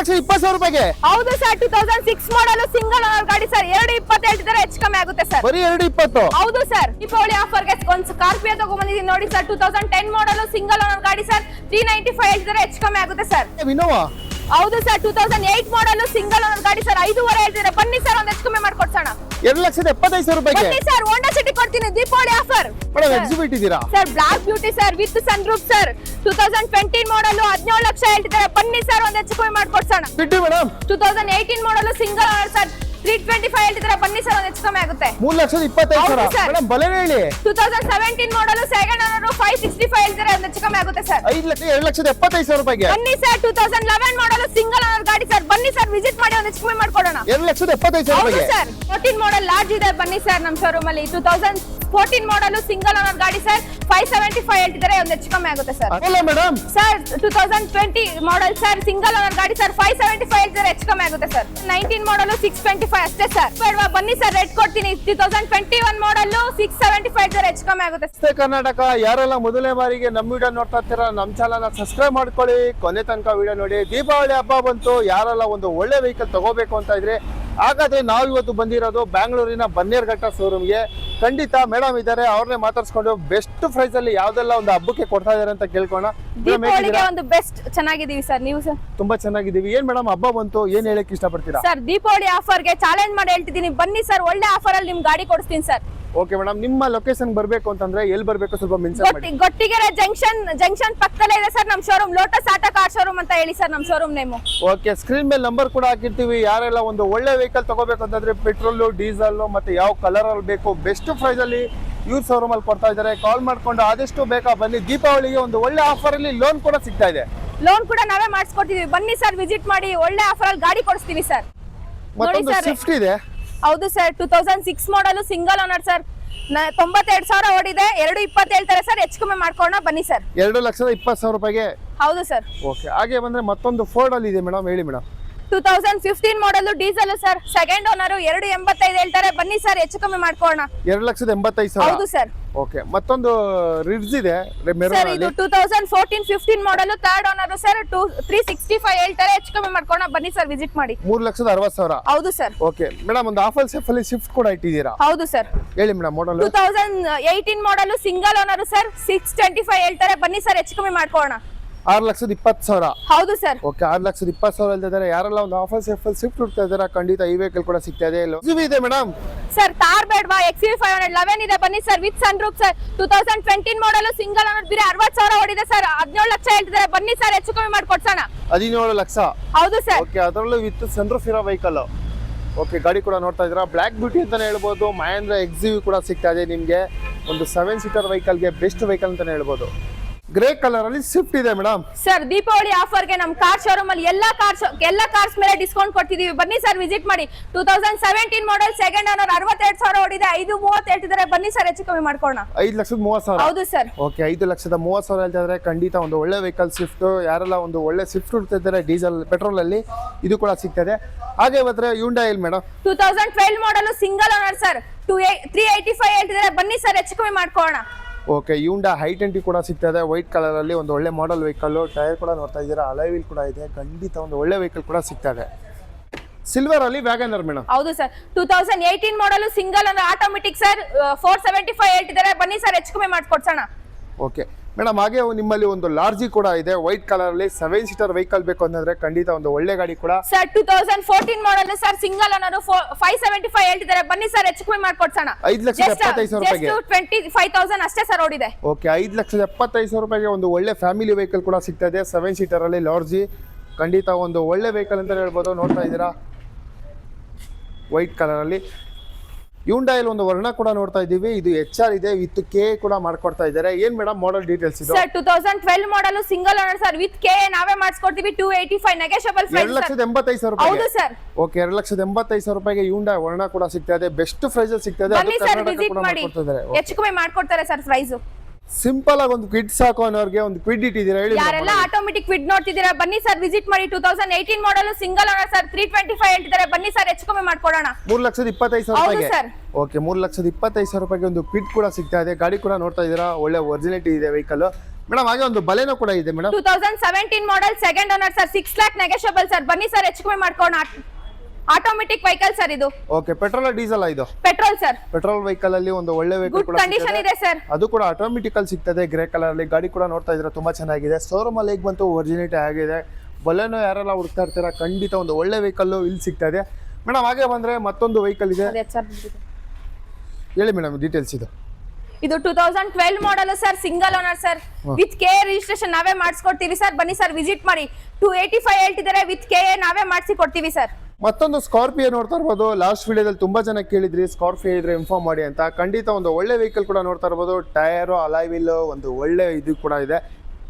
2,20,000 ರೂಪಾಯಿಗೆ. ಹೌದು ಸರ್ 2006 ಮಾಡಲ್ single owner ಗಾಡಿ ಸರ್ 220 ಹೇಳ್ತಿದ್ದಾರೆ ಹೆಚ್ಚು ಕಮ್ಮಿ ಆಗುತ್ತೆ ಸರ್. ಬರೀ 2,20. ಹೌದು ಸರ್ ದೀಪಾವಳಿ ಆಫರ್ಗೆ ಒಂದು ಸ್ಕಾರ್ಪಿಯೋ ತಗೊಂಡ್ಬಂದಿದ್ದೀನಿ ನೋಡಿ ಸರ್ 2010 ಮಾಡಲ್ ಸಿಂಗಲ್ ಓನರ್ ಗಾಡಿ ಸರ್ 395 ಹೇಳ್ತಿದ್ದಾರೆ ಹೆಚ್ಚು ಕಮ್ಮಿ ಆಗುತ್ತೆ ಸರ್. ವಿನೋವಾ ಹೌದು ಸರ್ 2008 ಮಾಡಲ್ ಸಿಂಗಲ್ ಓನರ್ ಗಾಡಿ ಸರ್ 5.5 ಹೇಳ್ತಿದ್ದಾರೆ ಬನ್ನಿ ಸರ್ ಒಂದು ಹೆಚ್ಚು ಕಮ್ಮಿ ಮಾಡ್ಕೊಡ್ಸೋಣ. 2,75,000 ರೂಪಾಯಿಗೆ. ಬನ್ನಿ ಸರ್ ಹೋಂಡಾ ಸಿಟಿ ಕೊಡ್ತೀನಿ ದೀಪಾವಳಿ ಆಫರ್. ಮೇಡಮ್ ಎಕ್ಸಿಬಿಟ್ ಇದ್ದೀರಾ sir black beauty sir with sunroof sir 2020 model 17 lakh ಹೇಳ್ತಿದ್ದಾರೆ ಬನ್ನಿ ಸರ್ ಒಂದು ಹೆಚ್ಚು ಕಮ್ಮಿ ಮಾಡ್ಕೊಡ್ಸೋಣ. ಬಿಟ್ಟು madam 2018 model single owner sir 325 ಹೇಳ್ತಿದ್ದಾರೆ ಬನ್ನಿ ಸರ್ ಒಂದು ಹೆಚ್ಚು ಕಮ್ಮಿ ಆಗುತ್ತೆ. 3,25,000. ಮೇಡಮ್ ಬಲೆ ಹೇಳಿ. 2017 ಮಾಡಲ್ ಸೆಕೆಂಡ್ ಓನರ್ 565 ಹೇಳ್ತಿದ್ದಾರೆ ಒಂದು ಹೆಚ್ಚು ಕಮ್ಮಿ ಆಗುತ್ತೆ ಸರ್. 2,75,000 ರೂಪಾಯಿಗೆ. ಬನ್ನಿ ಸರ್ 2011 ಮಾಡಲ್ ಸಿಂಗಲ್ ಓನರ್ ಗಾಡಿ ಸರ್ ಬನ್ನಿ ಸರ್ ವಿಸಿಟ್ ಮಾಡಿ ಒಂದು ಹೆಚ್ಚು ಕಮ್ಮಿ ಮಾಡ್ಕೊಡೋಣ. 2,75,000 ಹೌದು ರೂಪಾಯಿಗೆ. ಸರ್ 14 ಮಾಡಲ್ ಲಾರ್ಜ್ ಇದೆ ಬನ್ನಿ ಸರ್ ನಮ್ಮ ಶೋರೂಮ್ ಅಲ್ಲಿ 2014 ಮಾಡಲ್ ಸಿಂಗಲ್ ಓನರ್ ಗಾಡಿ ಸರ್ 575 ಹೇಳ್ತಿದ್ದಾರೆ ಒಂದು ಹೆಚ್ಚು ಕಮ್ಮಿ ಆಗುತ್ತೆ ಸರ್. ಅಲ್ಲ madam sir 2020 model sir single owner ಗಾಡಿ ಸರ್ 575 ಹೇಳ್ತಿದ್ದಾರೆ ಹೆಚ್ಚು ಕಮ್ಮಿ ಆಗುತ್ತೆ ಸರ್. 19 ಮಾಡಲ್ 625 ಅಷ್ಟೇ ಸರ್. ಬೇಡವಾ ಬನ್ನಿ ಸರ್ ರೇಟ್ ಕೊಡ್ತೀನಿ 2021 ಮಾಡಲ್ 675 ಹೇಳ್ತಿದ್ದಾರೆ ಹೆಚ್ಚು ಕಮ್ಮಿ ಆಗುತ್ತೆ ಸರ್. ಕರ್ನಾಟಕ ಯಾರೆಲ್ಲ ಮೊದಲನೇ ಬಾರಿಗೆ ನಮ್ಮ ವಿಡಿಯೋ ನೋಡ್ತಾ ಇರ್ತೀರಾ ನಮ್ಮ ಚಾನಲ್ ಸಬ್ಸ್ಕ್ರೈಬ್ ಮಾಡ್ಕೊಳ್ಳಿ, ಕೊನೆ ತನಕ ವಿಡಿಯೋ ನೋಡಿ. ದೀಪಾವಳಿ ಹಬ್ಬ ಬಂತು, ಯಾರೆಲ್ಲ ಒಂದು ಒಳ್ಳೆ ವೆಹಿಕಲ್ ತಗೋಬೇಕು ಅಂತ ಇದ್ರೆ ಹಾಗಾದ್ರೆ ನಾವು ಇವತ್ತು ಬಂದಿರೋದು ಬ್ಯಾಂಗ್ಳೂರಿನ ಬನ್ನೇರ್ಘಟ್ಟ ಶೋರೂಮ್ಗೆ. ಖಂಡಿತ ಮೇಡಮ್ ಇದ್ದಾರೆ, ಅವ್ರನ್ನೇ ಮಾತಾಡ್ಸ್ಕೊಂಡು ಬೆಸ್ಟ್ ಪ್ರೈಸ್ ಅಲ್ಲಿ ಯಾವ್ದೆಲ್ಲ ಒಂದು ಹಬ್ಬಕ್ಕೆ ಕೊಡ್ತಾ ಇದಾರೆ ಅಂತ ಕೇಳ್ಕೋಣ. ದೀಪಾವಳಿಗೆ ಒಂದು ಬೆಸ್ಟ್ ಚೆನ್ನಾಗಿದೀವಿ ಸರ್. ನೀವು ಸರ್ ತುಂಬಾ ಚೆನ್ನಾಗಿದ್ದೀವಿ. ಏನ್ ಮೇಡಮ್ ಹಬ್ಬ ಬಂತು, ಏನ್ ಹೇಳಕ್ ಇಷ್ಟಪಡ್ತೀರಾ? ಸರ್ ದೀಪಾವಳಿ ಆಫರ್ಗೆ ಚಾಲೆಂಜ್ ಮಾಡಿ ಹೇಳ್ತಿದ್ದೀನಿ ಬನ್ನಿ ಸರ್ ಒಳ್ಳೆ ಆಫರ್ ಅಲ್ಲಿ ನಿಮ್ ಗಾಡಿ ಕೊಡಿಸ್ತೀನಿ ಸರ್. ಓಕೆ ಮೇಡಮ್, ನಿಮ್ಮ ಲೊಕೇಶನ್ ಬರ್ಬೇಕು ಅಂತಂದ್ರೆ ಎಲ್ಲಿ ಬರ್ಬೇಕು ಸ್ವಲ್ಪ ಮೆನ್ಷನ್ ಮಾಡಿ. ಗೊಟ್ಟಿಗೆರೆ ಜಂಕ್ಷನ್ ಪಕ್ಕದಲ್ಲೇ ಇದೆ ಸರ್ ನಮ್ಮ showroom, lotus auto car showroom ಅಂತ ಹೇಳಿ ಸರ್ ನಮ್ಮ ಶೋರೂಮ್ ನೇಮು. ಓಕೆ, ಸ್ಕ್ರೀನ್ ಮೇಲೆ ನಂಬರ್ ಕೂಡ ಹಾಕಿರ್ತೀವಿ. ಯಾರೆಲ್ಲ ಒಂದು ಒಳ್ಳೆ ವೆಹಿಕಲ್ ತಗೋಬೇಕು ಅಂತಂದ್ರೆ ಪೆಟ್ರೋಲ್, ಡೀಸೆಲ್ ಮತ್ತೆ ಯಾವ ಕಲರ್ ಅಲ್ಲಿ ಬೇಕು ಬೆಸ್ಟ್ ಪ್ರೈಸ್ ಅಲ್ಲಿ ಇವ್ರ ಶೋರೂಮ್ ಅಲ್ಲಿ ಕೊಡ್ತಾ ಇದ್ದಾರೆ. ಕಾಲ್ ಮಾಡ್ಕೊಂಡು ಆದಷ್ಟು ಬೇಕಾ ಬನ್ನಿ. ದೀಪಾವಳಿಗೆ ಒಂದು ಒಳ್ಳೆ ಆಫರ್ ಅಲ್ಲಿ ಲೋನ್ ಕೂಡ ಸಿಗ್ತಾ ಇದೆ. ಲೋನ್ ಕೂಡ ನಾವೇ ಮಾಡಿಸ್ಕೊಡ್ತೀವಿ ಬನ್ನಿ ಸರ್ ವಿಸಿಟ್ ಮಾಡಿ ಒಳ್ಳೆ ಆಫರ್ ಅಲ್ಲಿ ಗಾಡಿ ಕೊಡಿಸ್ತೀವಿ ಸರ್. ಮತ್ತೊಂದು ಸ್ವಿಫ್ಟ್ ಇದೆ. ಹೌದು ಸರ್ 2006 ಮಾಡಲ್ ಸಿಂಗಲ್ ಓನರ್ ಸರ್ 92,000 ಓಡಿದೆ 220 ಹೇಳ್ತಾರೆ ಸರ್ ಹೆಚ್ಚು ಕಮ್ಮಿ ಮಾಡ್ಕೊಳ್ಳೋಣ ಬನ್ನಿ ಸರ್. 2,20,000 ರೂಪಾಯಿಗೆ. ಹೌದು ಸರ್. ಓಕೆ, ಹಾಗೆ ಬಂದ್ರೆ ಮತ್ತೊಂದು ಫೋರ್ಡ್ ಅಲ್ಲಿ ಇದೆ ಮೇಡಮ್, ಹೇಳಿ ಮೇಡಮ್. 2015 ಮಾಡಲ್ ಡೀಸೆಲ್ ಸರ್ ಸೆಕೆಂಡ್ ಓನರ್ 285 ಹೇಳ್ತಾರೆ ಬನ್ನಿ ಸರ್ ಹೆಚ್ಚು ಕಮ್ಮಿ ಮಾಡ್ಕೊಳ್ಳೋಣ. 2,85,000. ಹೌದು ಸರ್. ಓಕೆ, ಮತ್ತೊಂದು ರಿಡ್ಜ್ ಇದೆ ಸರ್ ಇದು 2014-15 ಮಾಡಲ್ ಥರ್ಡ್ ಓನರ್ ಸರ್ 365 ಹೇಳ್ತಾರೆ ಹೆಚ್ಚು ಕಮ್ಮಿ ಮಾಡ್ಕೊಳ್ಳೋಣ ಬನ್ನಿ ಸರ್ ವಿಸಿಟ್ ಮಾಡಿ. 3,60,000. ಹೌದು ಸರ್. ಓಕೆ ಮೇಡಮ್, ಒಂದು ಆಫಲ್ ಸೇಫ್ ಅಲ್ಲಿ ಶಿಫ್ಟ್ ಕೂಡ ಇಟ್ಟಿದ್ದೀರಾ? ಹೌದು ಸರ್. ಹೇಳಿ ಮೇಡಮ್ ಮಾಡಲ್. 2018 ಮಾಡಲ್ ಸಿಂಗಲ್ ಓನರ್ ಸರ್ 625 ಹೇಳ್ತಾರೆ ಬನ್ನಿ ಸರ್ ಹೆಚ್ಚು ಕಮ್ಮಿ ಮಾಡ್ಕೊಳ್ಳೋಣ. 6,20,000. ಹೌದು ಸರ್. ಓಕೆ, 6,20,000 ಹೇಳ್ತಿದ್ದಾರೆ. ಯಾರೆಲ್ಲ ಒಂದು ಆಫರ್ ಸೇಫ್ ಅಲ್ಲಿ ಶಿಫ್ಟ್ ಹುಡ್ತಾ ಇದ್ದಾರೆ ಖಂಡಿತ ಈ ವೆಹಿಕಲ್ ಕೂಡ ಸಿಗ್ತಾ ಇದೆ. ಇದೆ ಮೇಡಮ್. ಸರ್ ತಾರ್ ಬೇಡವಾ XUV 511 ಇದೆ ಬನ್ನಿ sir with sunroof sir 2020 model single owner ಬೇರೆ 60,000 ಓಡಿದೆ ಸರ್ 17 ಲಕ್ಷ ಹೇಳ್ತಿದ್ದಾರೆ ಬನ್ನಿ ಸರ್ ಹೆಚ್ಚು ಕಮ್ಮಿ ಮಾಡ್ಕೊಡ್ಸೋಣ. 17 ಲಕ್ಷ. ಹೌದು ಸರ್. ಓಕೆ, ಅದರಲ್ಲೂ ವಿತ್ ಸನ್ ರೂಫ್ ಇರೋ ವೆಹಿಕಲ್. ಓಕೆ, ಗಾಡಿ ಕೂಡ ನೋಡ್ತಾ ಇದ್ದೀರಾ. ಬ್ಲಾಕ್ ಬ್ಯೂಟಿ ಅಂತಾನೆ ಹೇಳ್ಬೋದು. ಮಹೇಂದ್ರ XUV ಕೂಡ ಸಿಗ್ತಾ ಇದೆ ನಿಮ್ಗೆ. ಒಂದು 7 ಸೀಟರ್ ವೆಹಿಕಲ್ಗೆ ಬೆಸ್ಟ್ ವೆಹಿಕಲ್ ಅಂತಾನೆ ಹೇಳ್ಬೋದು. ಗ್ರೇ ಕಲರ್ ಅಲ್ಲಿ ಸ್ವಿಫ್ಟ್ ಇದೆ ಮೇಡಮ್. ಸರ್ ದೀಪಾವಳಿ ಆಫರ್ಗೆ ನಮ್ಮ ಕಾರ್ ಶೋರೂಮ್ ಅಲ್ಲಿ ಎಲ್ಲಾ ಕಾರ್ಸ್ ಮೇಲೆ ಡಿಸ್ಕೌಂಟ್ ಕೊಡ್ತಿದೀವಿ ಬನ್ನಿ ಸರ್ ವಿಸಿಟ್ ಮಾಡಿ. 2017 ಮಾಡಲ್ ಸೆಕೆಂಡ್ ಓನರ್ 62,000 ಓಡಿದೆ 530 ಹೇಳ್ತಿದ್ದಾರೆ ಬನ್ನಿ ಸರ್ ಹೆಚ್ಚು ಕಮ್ಮಿ ಮಾಡ್ಕೊಳ್ಳೋಣ. 5,30,000. ಹೌದು ಸರ್. ಓಕೆ, 5,30,000 ಹೇಳ್ತಿದ್ರೆ ಖಂಡಿತ ಒಂದು ಒಳ್ಳೆ ವೆಹಿಕಲ್ ಸ್ವಿಫ್ಟ್. ಯಾರೆಲ್ಲ ಒಂದು ಒಳ್ಳೆ ಸ್ವಿಫ್ಟ್ ಹುಡ್ತಿದ್ದಾರೆ ಡೀಸೆಲ್ ಪೆಟ್ರೋಲ್ ಅಲ್ಲಿ ಇದು ಕೂಡ ಸಿಗ್ತದೆ. ಹಾಗೆ ಬಂದ್ರೆ ಹ್ಯುಂಡೈ ಮೇಡಮ್ 2012 ಮಾಡಲ್ ಸಿಂಗಲ್ ಓನರ್ ಸರ್ 385 ಹೇಳ್ತಿದ್ದಾರೆ ಬನ್ನಿ ಸರ್ ಹೆಚ್ಚು ಕಮ್ಮಿ ಮಾಡ್ಕೊಳ್ಳೋಣ. ಓಕೆ, ಹ್ಯುಂಡೈ i20 ಕೂಡ ಸಿಗ್ತದೆ ವೈಟ್ ಕಲರ್ ಅಲ್ಲಿ. ಒಂದು ಒಳ್ಳೆ ಮಾಡೆಲ್ ವೆಹಿಕಲ್. ಟೈರ್ ಕೂಡ ನೋಡ್ತಾ ಇದ್ದೀರಾ, ಅಲಾಯ್ ವೀಲ್ ಕೂಡ ಇದೆ. ಖಂಡಿತ ಒಂದು ಒಳ್ಳೆ ವೆಹಿಕಲ್ ಕೂಡ ಸಿಗ್ತದೆ. ಸಿಲ್ವರ್ ಅಲ್ಲಿ ವ್ಯಾಗನರ್ ಮೇಡಮ್. ಹೌದು sir 2018 model single owner automatic sir 475 ಹೇಳ್ತಿದ್ದಾರೆ ಬನ್ನಿ ಸರ್ ಹೆಚ್ಚು ಕಮ್ಮಿ ಮಾಡ್ಕೊಡ್ಸೋಣ. ಓಕೆ ಮೇಡಮ್, ಹಾಗೆ ನಿಮ್ಮಲ್ಲಿ ಒಂದು ಲಾರ್ಜಿ ಕೂಡ ಇದೆ ವೈಟ್ ಕಲರ್ ಅಲ್ಲಿ. 7 ಸೀಟರ್ ವೆಹಿಕಲ್ ಬೇಕು ಅಂತಂದ್ರೆ ಖಂಡಿತ ಒಂದು ಒಳ್ಳೆ ಗಾಡಿ ಕೂಡ. Sir 2014 model sir single owner 575 ಹೇಳ್ತಿದ್ದಾರೆ ಬನ್ನಿ ಸರ್ ಹೆಚ್ಚು ಕಮ್ಮಿ ಮಾಡ್ಕೊಡ್ಸೋಣ. 5,75,000 ರೂಪಾಯಿಗೆ. 25,000 ಅಷ್ಟೇ ಸರ್ ಓಡಿದೆ. ಓಕೆ, 5,75,000 ರೂಪಾಯಿಗೆ ಒಂದು ಒಳ್ಳೆ ಫ್ಯಾಮಿಲಿ ವೆಹಿಕಲ್ ಕೂಡ ಸಿಗ್ತದೆ 7 ಸೀಟರ್ ಅಲ್ಲಿ ಲಾರ್ಜಿ. ಖಂಡಿತ ಒಂದು ಒಳ್ಳೆ ವೆಹಿಕಲ್ ಅಂತ ಹೇಳ್ಬೋದು. ನೋಡ್ತಾ ಇದ್ದೀರಾ ವೈಟ್ ಕಲರ್ ಅಲ್ಲಿ. ಹ್ಯುಂಡೈ ಒಂದು ವರ್ಣ ಕೂಡ ನೋಡ್ತಾ ಇದ್ದೀವಿ. ಇದು HR ಇದೆ ವಿತ್ K ಕೂಡ ಮಾಡ್ಕೊಡ್ತಾ ಇದ್ದಾರೆ. ಏನ್ ಮೇಡಮ್ ಮಾಡಲ್ ಡೀಟೇಲ್ಸ್ ಇದು? Sir 2012 model single owner sir with K ನಾವೇ ಮಾಡಿಸ್ಕೊಡ್ತೀವಿ 285 ನೆಗೋಷಿಯಬಲ್ ಪ್ರೈಸ್. 2,85,000 ರೂಪಾಯಿ. ಹೌದು ಸರ್. ಓಕೆ, 2,85,000 ರೂಪಾಯಿಗೆ ಹ್ಯುಂಡೈ ವರ್ಣ ಕೂಡ ಸಿಗ್ತಾ ಇದೆ. ಬೆಸ್ಟ್ ಪ್ರೈಸ್ ಅಲ್ಲಿ ಸಿಗ್ತಾ ಇದೆ. ಬನ್ನಿ ಸರ್ ವಿಸಿಟ್ ಮಾಡಿ ಹೆಚ್ಚು ಕಮ್ಮಿ ಮಾಡ್ಕೊಡ್ತಾರೆ ಸರ್ ಪ್ರೈಸ್. ಸಿಂಪಲ್ ಆಗಿ ಒಂದು ಕ್ವಿಡ್ ಸಾಕು ಅನ್ನೋರಿಗೆ ಒಂದು ಕ್ವಿಡ್ ಇಟ್ಟಿದ್ದೀರಾ ಹೇಳಿ. ಯಾರೆಲ್ಲ ಆಟೋಮೆಟಿಕ್ ಕ್ವಿಡ್ ನೋಡ್ತಿದ್ದೀರಾ ಬನ್ನಿ ಸರ್ ವಿಸಿಟ್ ಮಾಡಿ. 2018 ಮಾಡಲ್ ಸಿಂಗಲ್ ಓನರ್ ಸರ್ 325 ಹೇಳ್ತಿದ್ದಾರೆ ಬನ್ನಿ ಸರ್ ಹೆಚ್ಚು ಕಮ್ಮಿ ಮಾಡ್ಕೊಡೋಣ. 3,25,000 ಹೌದು ರೂಪಾಯಿಗೆ. ಸರ್. ಓಕೆ, 3,25,000 ರೂಪಾಯಿಗೆ ಒಂದು ಕ್ವಿಡ್ ಕೂಡ ಸಿಗ್ತಾ ಇದೆ. ಗಾಡಿ ಕೂಡ ನೋಡ್ತಾ ಇದ್ದೀರಾ, ಒಳ್ಳೆ ಒರಿಜಿನಿಟಿ ಇದೆ ವೆಹಿಕಲ್. ಮೇಡಮ್ ಹಾಗೆ ಒಂದು ಬಲೆನೋ ಕೂಡ ಇದೆ madam. 2017 model second owner sir, 6 lakh negotiable sir. ಬನ್ನಿ ಸರ್, ಹೆಚ್ಚು ಕಮ್ಮಿ ಮಾಡ್ಕೋಣ. ಆಟೋಮೆಟಿಕ್ ವೆಹಿಕಲ್ ಸರ್ ಇದು. ಓಕೆ, ಪೆಟ್ರೋಲ್ ಡೀಸೆಲ್ ಇದು? Petrol sir. ಪೆಟ್ರೋಲ್ ವೆಹಿಕಲ್ ಅಲ್ಲಿ ಒಂದು ಒಳ್ಳೆ ವೆಹಿಕಲ್ ಗುಡ್ ಕೂಡ ಕಂಡೀಷನ್ ಇದೆ ಸರ್. ಅದು ಕೂಡ ಆಟೋಮೆಟಿಕ್ ಅಲ್ಲಿ ಸಿಗ್ತದೆ, ಗ್ರೇ ಕಲರ್ ಅಲ್ಲಿ. ಗಾಡಿ ಕೂಡ ನೋಡ್ತಾ ಇದ್ರೆ ತುಂಬಾ ಚೆನ್ನಾಗಿದೆ. ಶೋರೂಮ್ ಅಲ್ಲಿ ಹೇಗೆ ಬಂತು ಒರಿಜಿನಿಟಿ ಆಗಿದೆ. ಬಲೆನೋ ಯಾರೆಲ್ಲ ಹುಡುಕ್ತಾ ಇರ್ತೀರಾ, ಖಂಡಿತ ಒಂದು ಒಳ್ಳೆ ವೆಹಿಕಲ್ ಇಲ್ಲಿ ಸಿಗ್ತದೆ ಮೇಡಮ್. ಹಾಗೆ ಬಂದ್ರೆ ಮತ್ತೊಂದು ವೆಹಿಕಲ್ ಇದೆ, ಹೇಳಿ ಮೇಡಮ್ ಡೀಟೇಲ್ಸ್. ಇದು 2012 model sir, single owner sir, with K registration ನಾವೇ ಮಾಡಿಸ್ಕೊಡ್ತೀವಿ ಸರ್. ಬನ್ನಿ ಸರ್, ವಿಸಿಟ್ ಮಾಡಿ. 285 ಹೇಳ್ತಿದ್ದಾರೆ, ವಿತ್ ಕೆ ನಾವೇ ಮಾಡಿಸಿ ಕೊಡ್ತೀವಿ ಸರ್. ಮತ್ತೊಂದು ಸ್ಕಾರ್ಪಿಯೋ ನೋಡ್ತಾ ಇರ್ಬೋದು. ಲಾಸ್ಟ್ ವಿಡಿಯೋದಲ್ಲಿ ತುಂಬಾ ಜನ ಕೇಳಿದ್ರಿ ಸ್ಕಾರ್ಪಿಯೋ ಇದ್ರೆ ಇನ್ಫಾರ್ಮ್ ಮಾಡಿ ಅಂತ. ಖಂಡಿತ ಒಂದು ಒಳ್ಳೆ ವೆಹಿಕಲ್ ಕೂಡ ನೋಡ್ತಾ ಇರ್ಬೋದು. ಟೈರು, ಅಲಾಯ್ ವೀಲ್, ಒಂದು ಒಳ್ಳೆ ಇದು ಕೂಡ ಇದೆ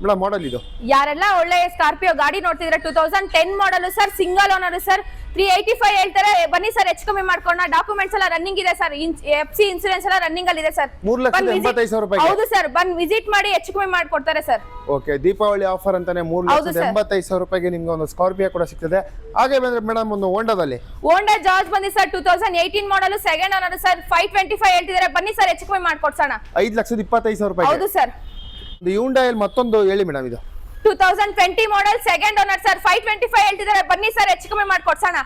ಮೇಡಮ್. ಮಾಡೆಲ್ ಇದು ಯಾರೆಲ್ಲ ಒಳ್ಳೆ ಸ್ಕಾರ್ಪಿಯೋ ಗಾಡಿ ನೋಡ್ತಿದ್ರೆ 2010 model sir, single owner sir, 385 ಹೇಳ್ತಾರೆ. ಬನ್ನಿ ಸರ್, ಹೆಚ್ಚು ಕಮ್ಮಿ ಮಾಡ್ಕೊಳ್ಳೋಣ. ಡಾಕ್ಯುಮೆಂಟ್ಸ್ ಎಲ್ಲ ರನ್ನಿಂಗ್ ಇದೆ ಸರ್, FC ಇನ್ಸೂರೆನ್ಸ್ ಎಲ್ಲ ರನ್ನಿಂಗ್ ಅಲ್ಲಿ ಇದೆ ಸರ್. 3,85,000 ರೂಪಾಯಿ. ಹೌದು ಸರ್, ಬಂದ್ ವಿಸಿಟ್ ಮಾಡಿ, ಹೆಚ್ಚು ಕಮ್ಮಿ ಮಾಡ್ಕೊಡ್ತಾರೆ ಸರ್. ಓಕೆ, ದೀಪಾವಳಿ ಆಫರ್ ಅಂತಾನೆ 3,85,000 ರೂಪಾಯಿಗೆ ನಿಮ್ಗೆ ಒಂದು ಸ್ಕಾರ್ಪಿಯೋ ಕೂಡ ಸಿಗ್ತದೆ. ಹಾಗೆ ಬಂದ್ರೆ ಮೇಡಮ್ ಒಂದು ಹೋಂಡಾದಲ್ಲಿ ಹೋಂಡಾ ಜಾರ್ಜ್ ಬಂದಿ sir, 2018 model second owner sir, 525 ಹೇಳ್ತಿದ್ದಾರೆ. ಬನ್ನಿ ಸರ್, ಹೆಚ್ಚು ಕಮ್ಮಿ ಮಾಡ್ಕೊಡ್ಸೋಣ. 5,25,000 ರೂಪಾಯಿ. ಹೌದು ಸರ್. ಹ್ಯುಂಡಾಯಲ್ಲಿ ಮತ್ತೊಂದು ಹೇಳಿ ಮೇಡಮ್. ಇದು 2020 ಮಾಡೆಲ್ ಸೆಕೆಂಡ್ ಓನರ್ ಸರ್, 525 ಹೇಳ್ತಿದ್ದಾರೆ. ಬನ್ನಿ ಸರ್, ಹೆಚ್ಚು ಕಮ್ಮಿ ಮಾಡ್ಕೊಡ್ಸೋಣ.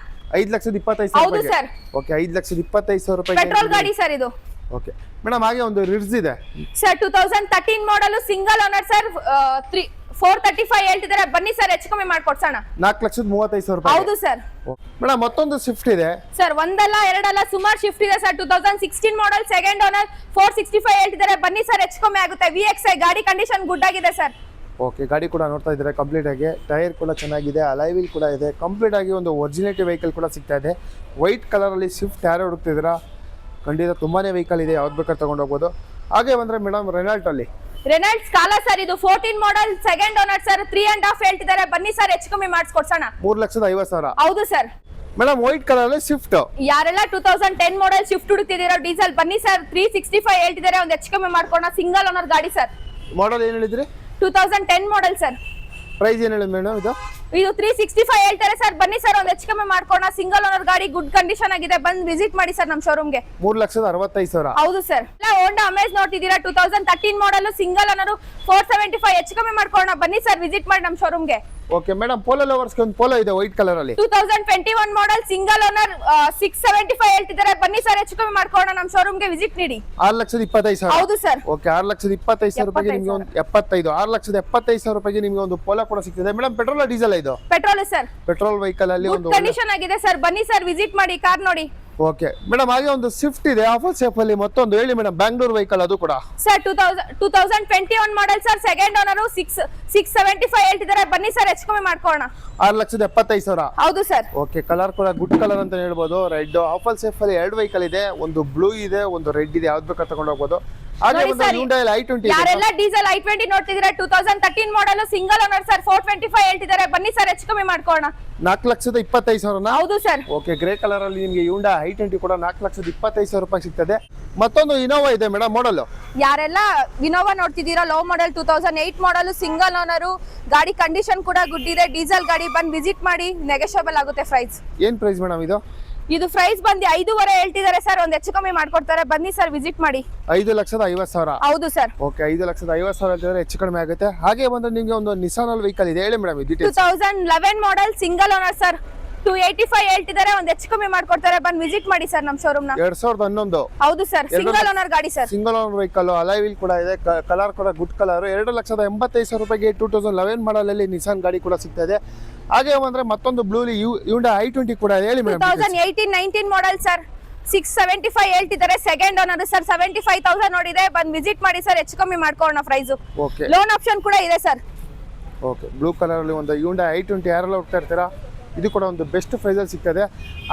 5,25,000 ಹೌದು ರೂಪಾಯಿ. ಸರ್. ಓಕೆ, 5,25,000 ರೂಪಾಯಿ ಪೆಟ್ರೋಲ್ ಗಾಡಿ ಸರ್ ಇದು. ಓಕೆ ಮೇಡಮ್, ಹಾಗೆ ಒಂದು ರಿಡ್ಸ್ ಇದೆ sir, 2013 model single owner sir, 435 ಹೇಳ್ತಿದ್ದಾರೆ. ಬನ್ನಿ ಸರ್, ಹೆಚ್ಚು ಕಮ್ಮಿ ಮಾಡ್ಕೊಡ್ಸೋಣ. 4,35,000 ರೂಪಾಯಿ. ಹೌದು ಸರ್. ಮೇಡಮ್ ಮತ್ತೊಂದು ಸ್ವಿಫ್ಟ್ ಇದೆ ಸರ್, ಒಂದಲ್ಲ ಎರಡಲ್ಲ ಸುಮಾರು ಶಿಫ್ಟ್ ಇದೆ ಸರ್. 2016 ಮಾಡೆಲ್ ಸೆಕೆಂಡ್ ಓನರ್, 465 ಹೇಳ್ತಿದ್ದಾರೆ. ಬನ್ನಿ ಸರ್, ಹೆಚ್ಚು ಕಮ್ಮಿ ಆಗುತ್ತೆ. VXI ಗಾಡಿ ಕಂಡೀಷನ್ ಗುಡ್ ಆಗಿದೆ ಸರ್. ಓಕೆ, ಗಾಡಿ ಕೂಡ ನೋಡ್ತಾ ಇದ್ದಾರೆ ಕಂಪ್ಲೀಟ್ ಆಗಿ. ಟೈರ್ ಕೂಡ ಚೆನ್ನಾಗಿದೆ, ಅಲಾಯ್ ವೀಲ್ ಕೂಡ ಇದೆ. ಕಂಪ್ಲೀಟ್ ಆಗಿ ಒಂದು ಒರಿಜಿನೇಟಿ ವೆಹಿಕಲ್ ಕೂಡ ಸಿಗ್ತಾ ಇದೆ. ವೈಟ್ ಕಲರ್ ಅಲ್ಲಿ ಸ್ವಿಫ್ಟ್ ಯಾರು ಹುಡುಕ್ತಿದ್ದೀರಾ, ಖಂಡಿತ ತುಂಬಾನೇ ವೆಹಿಕಲ್ ಇದೆ, ಯಾವ್ದು ಬೇಕಾದ್ರೆ ತಗೊಂಡು ಹೋಗ್ಬೋದು. ಹಾಗೆ ಬಂದ್ರೆ ಮೇಡಮ್ ರೆನಾಲ್ಟ್ ಅಲ್ಲಿ ರೆನಾಲ್ಟ್ ಸ್ಕಾಲಾ ಸರ್, ಇದು 14 ಮಾಡೆಲ್ ಸೆಕೆಂಡ್ ಓನರ್ ಸರ್, 3.5 ಹೇಳ್ತಿದ್ದಾರೆ. ಬನ್ನಿ ಸರ್, ಹೆಚ್ಚು ಕಮ್ಮಿ ಮಾಡಿಸ್ಕೊಡ್ಸೋಣ. 3,50,000. ಹೌದು ಸರ್. ಮೇಡಮ್ ವೈಟ್ ಕಲರ್ ಅಲ್ಲಿ ಸ್ವಿಫ್ಟ್. ಯಾರೆಲ್ಲ 2010 ಮಾಡೆಲ್ ಸ್ವಿಫ್ಟ್ ಹುಡುಕ್ತಿದ್ದೀರೋ ಡೀಸೆಲ್, ಬನ್ನಿ ಸರ್, 365 ಹೇಳ್ತಿದ್ದಾರೆ. ಒಂದು ಹೆಚ್ಚು ಕಮ್ಮಿ ಮಾಡ್ಕೊಣ. ಸಿಂಗಲ್ ಓನರ್ ಗಾಡಿ ಸರ್. ಮಾಡೆಲ್ ಏನ್ ಹೇಳಿದ್ರಿ? 2010 ಮಾಡೆಲ್ ಸರ್. ಪ್ರೈಸ್ ಏನ್ ಹೇಳಿದ್ರಿ ಮೇಡಮ್? ಇದು 365 ಹೇಳ್ತಾರೆ ಸರ್. ಬನ್ನಿ ಸರ್, ಒಂದು ಹೆಚ್ಚು ಕಮ್ಮಿ ಮಾಡ್ಕೊಣ. ಸಿಂಗಲ್ ಓನರ್ ಗಾಡಿ ಗುಡ್ ಕಂಡೀಷನ್ ಆಗಿದೆ. ಬಂದ್ ವಿಸಿಟ್ ಮಾಡಿ ಸರ್ ನಮ್ಮ ಶೋರೂಮ್ಗೆ. 3,65,000. ಹೌದು ಸರ್. ಹೋಂಡಾ ಅಮೇಜ್ ನೋಡ್ತಿದ್ದೀರಾ, 2013 ಮಾಡೆಲ್ ಸಿಂಗಲ್ ಓನರ್, 475 ಹೆಚ್ಚು ಕಮ್ಮಿ ಮಾಡ್ಕೊಣ. ಬನ್ನಿ ಸರ್, ವಿಸಿಟ್ ಮಾಡಿ ನಮ್ಮ ಶೋರೂಮ್ಗೆ. ಓಕೆ ಮೇಡಮ್, ಪೋಲೋ ಲವರ್ಸ್ಗೆ ಒಂದು ಪೋಲೋ ಇದೆ ವೈಟ್ ಕಲರ್ ಅಲ್ಲಿ. 2021 ಮಾಡೆಲ್ ಸಿಂಗಲ್ ಓನರ್, 675 ಹೇಳ್ತಿದ್ದಾರೆ. ಬನ್ನಿ ಸರ್, ಹೆಚ್ಚು ಕಮ್ಮಿ ಮಾಡ್ಕೊಣ. ನಮ್ಮ ಶೋರೂಮ್ಗೆ ವಿಸಿಟ್ ನೀಡಿ. 6,25,000. ಹೌದು ಸರ್. ಓಕೆ, 6,25,000 ರೂಪಾಯಿಗೆ ನಿಮಗೆ ಒಂದು 6,75,000 ರೂಪಾಯಿಗೆ ನಿಮಗೆ ಒಂದು ಪೋಲೋ ಕೂಡ ಸಿಗ್ತದೆ. ಮೇಡಮ್ ಪೆಟ್ರೋಲ್ ಡೀಸೆಲ್ ಇದು? Petrol sir. ಪೆಟ್ರೋಲ್ ವೆಹಿಕಲ್ ಅಲ್ಲಿ ಒಂದು ಕಂಡೀಷನ್ ಆಗಿದೆ ಸರ್. ಬನ್ನಿ ಸರ್, ವಿಸಿಟ್ ಮಾಡಿ, ಕಾರ್ ನೋಡಿ. ಓಕೆ ಮೇಡಮ್, ಹಾಗೆ ಒಂದು ಸ್ವಿಫ್ಟ್ ಇದೆ ಆಫರ್ ಸೇಫ್ ಅಲ್ಲಿ. ಮತ್ತೊಂದು ಹೇಳಿ ಮೇಡಮ್, ಬ್ಯಾಂಗ್ಳೂರ್ ವೆಹಿಕಲ್ ಅದು ಕೂಡ sir. 2021 model sir, second owner, 675 ಹೇಳ್ತಿದ್ದಾರೆ. ಬನ್ನಿ ಸರ್, ಹೆಚ್ಚು ಕಮ್ಮಿ ಮಾಡ್ಕೋಣ. 6,75,000. ಹೌದು ಸರ್. ಓಕೆ, ಕಲರ್ ಕೂಡ ಗುಡ್ ಕಲರ್ ಅಂತ ಹೇಳ್ಬೋದು. ರೆಡ್ ಆಫರ್ ಸೇಫ್ ಅಲ್ಲಿ 2 ವೆಹಿಕಲ್ ಇದೆ, ಒಂದು ಬ್ಲೂ ಇದೆ, ಒಂದು ರೆಡ್ ಇದೆ, ಯಾವ್ದು ಬೇಕಾದ್ರೆ ತಗೊಂಡು ಹೋಗ್ಬೋದು. ಹಾಗೆ ಒಂದು ಹ್ಯುಂಡೈ i20. ಯಾರೆಲ್ಲ ಡೀಸೆಲ್ i20 ನೋಡ್ತಿದ್ದೀರಾ, 2013 ಮಾಡೆಲ್ ಸಿಂಗಲ್ ಓನರ್ ಸರ್, 425 ಹೇಳ್ತಿದ್ದಾರೆ. ಬನ್ನಿ ಸರ್, ಹೆಚ್ಚು ಕಮ್ಮಿ ಮಾಡ್ಕೋಣ. 4,25,000. ಹೌದು ಸರ್. ಓಕೆ, ಗ್ರೇ ಕಲರ್ ಅಲ್ಲಿ ನಿಮಗೆ ಹ್ಯುಂಡೈ i20 ಕೂಡ 4,25,000 ರೂಪಾಯಿ ಸಿಗ್ತದೆ. ಮತ್ತೊಂದು ಇನೋವಾ ಇದೆ ಮೇಡಮ್ ಮಾಡೆಲ್. ಯಾರೆಲ್ಲ ಇನೋವಾ ನೋಡ್ತಿದ್ದೀರಾ, low model 2008 model single owner, ಗಾಡಿ ಕಂಡೀಷನ್ ಕೂಡ ಗುಡ್ ಇದೆ, ಡೀಸೆಲ್ ಗಾಡಿ. ಬಂದು ವಿಸಿಟ್ ಮಾಡಿ, ನೆಗೋಷಿಯಬಲ್ ಆಗುತ್ತೆ ಪ್ರೈಸ್. ಏನ್ ಪ್ರೈಸ್ ಮೇಡಮ್ ಇದು? ಇದು ಪ್ರೈಸ್ ಬಂದು 5.5 ಹೇಳ್ತಿದ್ದಾರೆ ಸರ್. ಒಂದು ಹೆಚ್ಚು ಕಮ್ಮಿ ಮಾಡ್ಕೊಡ್ತಾರೆ. ಬನ್ನಿ ಸರ್, ವಿಸಿಟ್ ಮಾಡಿ. 5,50,000. ಹೌದು ಸರ್. ಓಕೆ, 5,50,000 ಹೇಳ್ತಿದ್ರೆ ಹೆಚ್ಚು ಕಡಿಮೆ ಆಗುತ್ತೆ. ಹಾಗೆ ಬಂದ್ರೆ ನಿಮಗೆ ಒಂದು ನಿಸಾನ್ ವೆಹಿಕಲ್ ಇದೆ, ಹೇಳಿ madam details. 2011 model single owner sir, 285 ಹೇಳ್ತಿದ್ದಾರೆ. ಒಂದು ಹೆಚ್ಚು ಕಮ್ಮಿ ಮಾಡ್ಕೊಡ್ತಾರೆ. ಬಂದು ವಿಸಿಟ್ ಮಾಡಿ ಸರ್ ನಮ್ಮ ಶೋರೂಮ್ ನ. 2011. ಹೌದು ಸರ್, ಸಿಂಗಲ್ ಓನರ್ ಗಾಡಿ sir. Single owner vehicle, alloy wheel ಕೂಡ ಇದೆ, ಕಲರ್ ಕೂಡ ಗುಡ್ ಕಲರ್. 2,85,000 ರೂಪಾಯಿಗೆ 2011 ಮಾಡೆಲ್ ಅಲ್ಲಿ ನಿಸಾನ್ ಗಾಡಿ ಕೂಡ ಸಿಗ್ತದೆ. ಹಾಗೆ ಬಂದ್ರೆ ಮತ್ತೊಂದು ಬ್ಲೂ ಹ್ಯುಂಡೈ i20 ಕೂಡ ಇದೆ, ಹೇಳಿ ಮೇಡಮ್. 2018-19 ಮಾಡೆಲ್ ಸರ್, 675 ಹೇಳ್ತಿದ್ದಾರೆ. ಸೆಕೆಂಡ್ ಓನರ್ ಸರ್, 75,000 ನೋಡಿದೆ. ಬಂದು ವಿಸಿಟ್ ಮಾಡಿ ಸರ್, ಹೆಚ್ಚು ಕಮ್ಮಿ ಮಾಡ್ಕೊಳ್ಳೋಣ ಪ್ರೈಸ್. ಓಕೆ, ಲೋನ್ ಆಪ್ಷನ್ ಕೂಡ ಇದೆ ಸರ್. ಓಕೆ, ಬ್ಲೂ ಕಲರ್ ಅಲ್ಲಿ ಒಂದು ಹ್ಯುಂಡೈ i20 ಯಾರೆಲ್ಲ ಹೋಗ್ತಾ ಇರ್ತೀರಾ, ಇದು ಕೂಡ ಒಂದು ಬೆಸ್ಟ್ ಪ್ರೈಸ್ ಅಲ್ಲಿ ಸಿಗ್ತದೆ.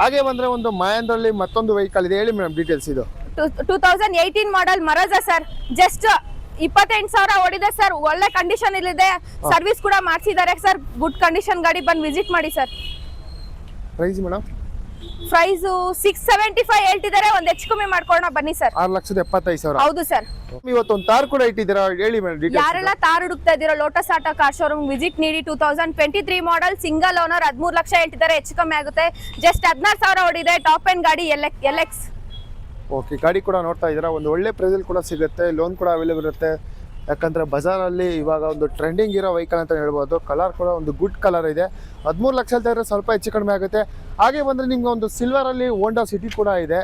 ಹಾಗೆ ಬಂದ್ರೆ ಒಂದು ಮಹೇಂದ್ರಲ್ಲಿ ಮತ್ತೊಂದು ವೆಹಿಕಲ್ ಇದೆ, ಹೇಳಿ ಮೇಡಮ್ ಡೀಟೇಲ್ಸ್. ಇದು 2018 ಮಾಡೆಲ್ ಮರಜಾ ಸರ್, ಜಸ್ಟ್ 28,000 ಓಡಿದೆ ಸರ್. ಒಳ್ಳೆ ಕಂಡೀಷನ್ ಇಲ್ಲಿದೆ, ಸರ್ವಿಸ್ ಕೂಡ ಮಾಡಿಸಿದ್ದಾರೆ ಸರ್. ಗುಡ್ ಕಂಡೀಷನ್ ಗಾಡಿ. ಬಂದು ವಿಸಿಟ್ ಮಾಡಿ ಸರ್. Price madam? ಪ್ರೈಸ್ 675 ಹೇಳ್ತಿದ್ದಾರೆ. ಒಂದು ಹೆಚ್ಚು ಕಮ್ಮಿ ಮಾಡ್ಕೊಳ್ಳೋಣ. ಬನ್ನಿ ಸರ್. 6,75,000. ಹೌದು ಸರ್. ಇವತ್ತು ಒಂದು ತಾರ್ ಕೂಡ ಇಟ್ಟಿದ್ದೀರಾ, ಹೇಳಿ ಮೇಡಮ್ ಡೀಟೇಲ್ಸ್. ಯಾರೆಲ್ಲ ತಾರ್ ಹುಡುಕ್ತಾ ಇದ್ದೀರಾ, lotus auto car showroom visit ನೀಡಿ. 2023 ಮಾಡೆಲ್ ಸಿಂಗಲ್ ಓನರ್, 13 ಲಕ್ಷ ಹೇಳ್ತಿದ್ದಾರೆ. ಹೆಚ್ಚು ಕಮ್ಮಿ ಆಗುತ್ತೆ. ಜಸ್ಟ್ 16,000 ಓಡಿದೆ. ಟಾಪ್ ಎಂಡ್ ಗಾಡಿ, LX. ಓಕೆ, ಗಾಡಿ ಕೂಡ ನೋಡ್ತಾ ಇದ್ದೀರಾ, ಒಂದು ಒಳ್ಳೆ ಪ್ರೈಸಲ್ಲಿ ಕೂಡ ಸಿಗುತ್ತೆ. ಲೋನ್ ಕೂಡ ಅವೈಲೇಬಲ್ ಇರುತ್ತೆ. ಯಾಕಂದರೆ ಬಜಾರಲ್ಲಿ ಇವಾಗ ಒಂದು ಟ್ರೆಂಡಿಂಗ್ ಇರೋ ವೆಹಿಕಲ್ ಅಂತ ಹೇಳ್ಬೋದು. ಕಲರ್ ಕೂಡ ಒಂದು ಗುಡ್ ಕಲರ್ ಇದೆ. 13 ಲಕ್ಷ ಹೇಳ್ತಾ ಇದ್ರೆ ಸ್ವಲ್ಪ ಹೆಚ್ಚು ಕಡಿಮೆ ಆಗುತ್ತೆ. ಹಾಗೆ ಬಂದರೆ ನಿಮ್ಗೆ ಒಂದು ಸಿಲ್ವರಲ್ಲಿ ಹೋಂಡಾ ಸಿಟಿ ಕೂಡ ಇದೆ.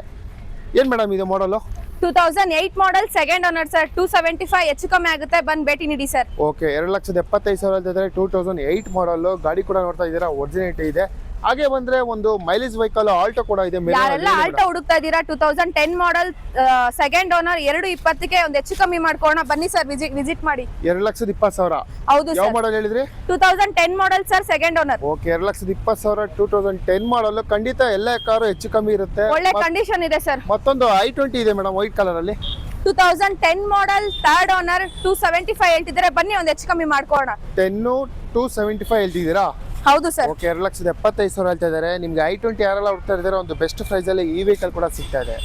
ಏನು ಮೇಡಮ್ ಇದು ಮಾಡಲು? 2008 ಮಾಡಲ್ ಸೆಕೆಂಡ್ ಓನರ್ ಸರ್. 275 ಹೆಚ್ಚು ಕಮ್ಮಿ ಆಗುತ್ತೆ, ಬಂದು ಭೇಟಿ ನೀಡಿ ಸರ್. ಓಕೆ, 2,75,000 ಹೇಳ್ತಿದ್ರೆ 2008 ಮಾಡಲು. ಗಾಡಿ ಕೂಡ ನೋಡ್ತಾ ಇದ್ದೀರಾ, ಒರಿಜಿನಿಟಿ ಇದೆ. ಹಾಗೆ ಬಂದ್ರೆ ಒಂದು ಮೈಲೇಜ್ ವೆಹಿಕಲ್ ಆಲ್ಟೋ ಕೂಡ ಇದೆ. ಯಾರೆಲ್ಲ ಆಲ್ಟೋ ಹುಡುಕ್ತಾ ಇದ್ದೀರಾ 2010 ಮಾಡಲ್ ಸೆಕೆಂಡ್ ಓನರ್ 220ಕ್ಕೆ ಒಂದು ಹೆಚ್ಚು ಕಮ್ಮಿ ಮಾಡ್ಕೋಣ, ಬನ್ನಿ ಸರ್ ವಿಸಿಟ್ ಮಾಡಿ. 2,20,000. ಹೌದು ಯಾವ ಸರ್, ಮಾಡಲ್ ಹೇಳಿದ್ರಿ? 2010 model sir, second owner. Okay, 2,20,000 2010 ಮಾಡಲ್. ಖಂಡಿತ ಎಲ್ಲ ಕಾರು ಹೆಚ್ಚು ಕಮ್ಮಿ ಇರುತ್ತೆ. ಒಳ್ಳೆ ಕಂಡೀಷನ್ ಇದೆ ಸರ್. ಮತ್ತೊಂದು i20 ಇದೆ ಮೇಡಮ್, ವೈಟ್ ಕಲರ್ ಅಲ್ಲಿ. 2010 ಮಾಡಲ್ ಥರ್ಡ್ ಓನರ್ 275 ಹೇಳ್ತಿದ್ದಾರೆ, ಬನ್ನಿ ಒಂದು ಹೆಚ್ಚು ಕಮ್ಮಿ ಮಾಡ್ಕೋಣ. 10 275 ಹೇಳ್ತಿದ್ದೀರಾ? ಹೌದು ಸರ್. ಓಕೆ, 2,75,000 ಹೇಳ್ತಾ ಇದ್ದಾರೆ. ನಿಮ್ಗೆ i20 ಯಾರೆಲ್ಲ ಹುಡ್ತಾ ಇದ್ದಾರೆ, ಒಂದು ಬೆಸ್ಟ್ ಪ್ರೈಸ್ ಅಲ್ಲಿ ಈ ವೆಹಿಕಲ್ ಕೂಡ ಸಿಗ್ತಾ ಇದೆ.